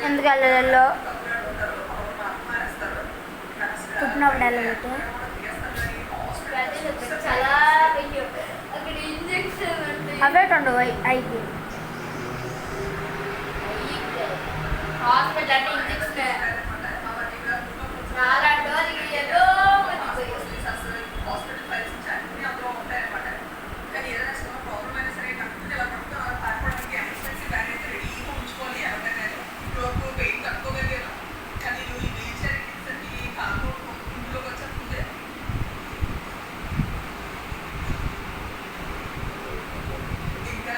ఎందుకు వెళ్ళలో పుట్టినప్పుడు వెళ్ళబెట్టు అవేటండు ఐకి హాస్పిటల్ అంటే ఇంజెక్షన్ చాలా ఏదో ఇంకా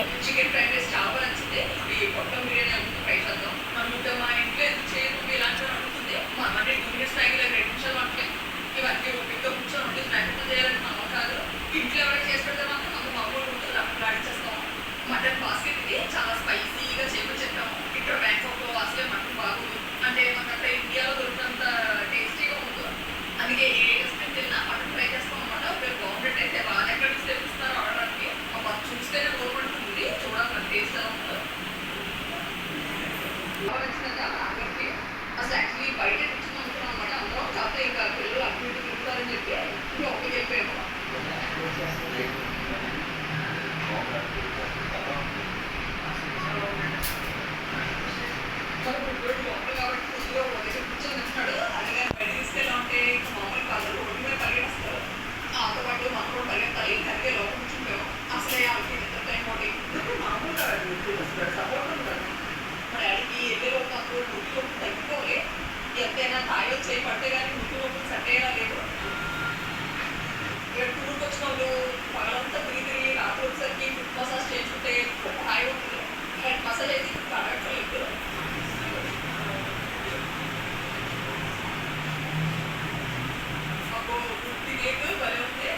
ఓకే. చికెన్ ఫ్రైడ్ రైస్ చాలా నచ్చింది. ఈ పొట్టం బిర్యానీ అనుకుంటే ట్రై చేద్దాం. అనుకుంటే మా ఇంట్లో ఎందుకు చేయదు ఇలాంటి అనుకుంటుంది. అంటే 2 మినిట్స్ టైం 2 నిమిషాలు అంటే ఇవన్నీ ఓపికతో కూర్చొని ఉంటుంది. ప్రయత్నం చేయాలని మా అమ్మ కాదు. ఇంట్లో ఎవరైనా చేసి పెడితే మాత్రం అంత మామూలు ఉంటుంది. అప్పుడు ఆడిచేస్తాం. మటన్ బాస్కెట్ ఇది చాలా స్పైసీగా చెప్పాము. ఇక్కడ బ్యాంకాక్లో అసలే మటన్ బాగుంది. అంటే మాకు అక్కడ ఇండియాలో దొరికినంత టేస్టీగా ఉంది. అందుకే ఏ రెస్టారెంట్ వెళ్ళినా మటన్ ట్రై చేస్తాం అనమాట. ఒకవేళ బాగుండేట్ అయితే వాళ్ళు ఎక్కడ నుంచి తెప్పిస్తారో ఆడడానికి మాకు చూస్తేనే కోరుకుంటుంది. చూడాలి మన టేస్ట్ ఎలా ఉంటుందో. అసలు యాక్చువల్లీ బయట కూర్చొని అనుకున్నాం అనమాట. అందరం కాకపోతే ఇంకా పిల్లలు అటు ఇటు తిరుగుతారని చెప్పి ఇంకా ఒక్క చెప్పాము. కాబట్టి కుర్చీలో ఒక దగ్గర కూర్చొని వచ్చినాడు. అలాగే బయట తీసుకెళ్ళా ఉంటే ఇంకా మామూలు కాదు. రోడ్డు మీద పరిగెడస్తారు. ఆతో పాటు మనం కూడా పరిగెత్తాలి. అందుకే లోపల కూర్చుంటాము. అసలే వాళ్ళకి నిద్ర టైం ఒకటి మామూలుగా సపోర్ట్ ఉంటారు. మా డాడీకి ఎదురు ఉన్నప్పుడు ముట్టి లోపు తగ్గిపోలే. ఎంతైనా తాయి వచ్చి పడితే కానీ ముట్టి లోపు సెట్ అయ్యేలా లేదు. ఇక్కడ టూర్కి వచ్చిన వాళ్ళు పగలంతా తిరిగి రాత్రి వచ్చేసరికి ఫుడ్ మసాజ్ చేయించుకుంటే హాయి ఉంటుంది. హెడ్ మసాజ్ అయితే పడట్లేదు. మాకు గుర్తి లేదు భలే ఉంది.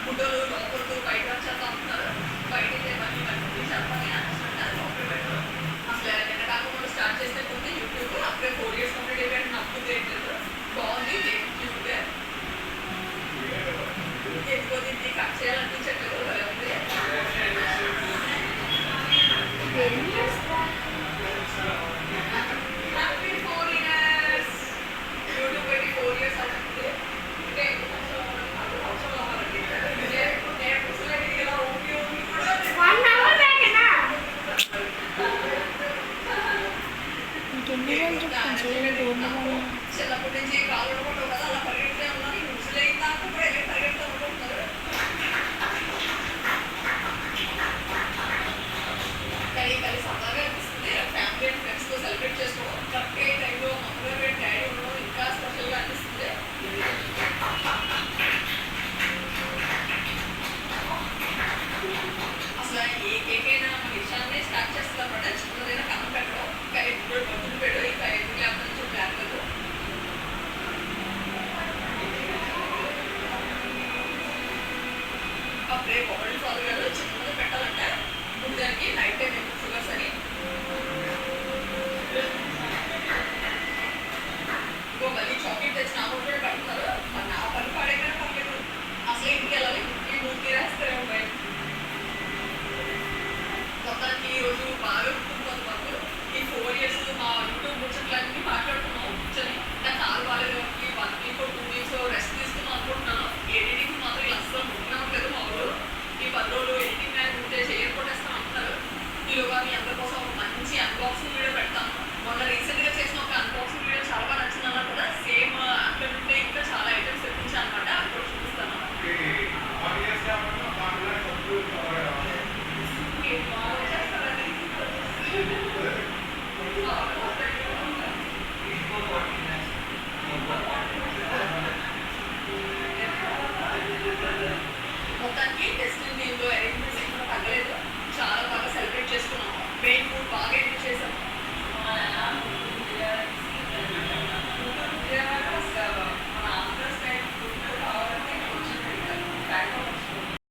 గుడ్డలు లోపలతో బయట వచ్చేస్తా ఉంటున్నారు. బయటకే మళ్ళీ మళ్ళీ చెప్పని అంటున్నారు. లోపల పెట్టడం అసలు ఎంతకాకుండా స్టార్ట్ చేస్తే ముందు యూట్యూబ్ అప్పుడే 4 years కంప్లీట్ అయిపోయాడు. నాకు తెలియట్లేదు. బాగుంది యూట్యూబ్. ఎందుకో దీన్ని కట్ చేయాలనిపించట్లేదు. భలే ఉంది. Happy 4 years. యూట్యూబ్ పెట్టి 4 years అవుతుంది. అంటే అవసరం అవ్వాలండి. నేను ముసలి ఇలా ఊపి ఊపి కూడా 1 hour బ్యాకేనా ఇంకెన్ని రోజులు చెప్తాను చేయండి. చిన్నప్పటి నుంచి కాలు పడకూడదు కదా అలా పరిగెడుతూ ఉన్నాను. ముసలి అయిన దాకా కూడా ఎలా పరిగెడుతూ ఉంటున్నారు. కానీ సరదాగా అనిపిస్తుంది. ఫ్యామిలీ అండ్ ఫ్రెండ్స్తో సెలబ్రేట్ చేసుకోవడం కరెక్ట్గా ఈ టైంలో మమ్మల్ని డాడీ ఉండడం ఇంకా స్పెషల్గా అనిపిస్తుంది. అసలు ఏ కేకైనా మన విషయాన్ని స్టార్ట్ చేస్తారన్నమాట. చిన్నదైనా కన్నం పెట్టడం కానీ ఇప్పుడు పొద్దున్న పెట్టడం ఇంకా ఎందుకు లేకపోతే నుంచి ప్లాన్ లేదు. అప్పుడే కొబ్బరి ఫాదర్ గారు చిన్నది పెట్టాలంటే ముందు దానికి నైట్ టైం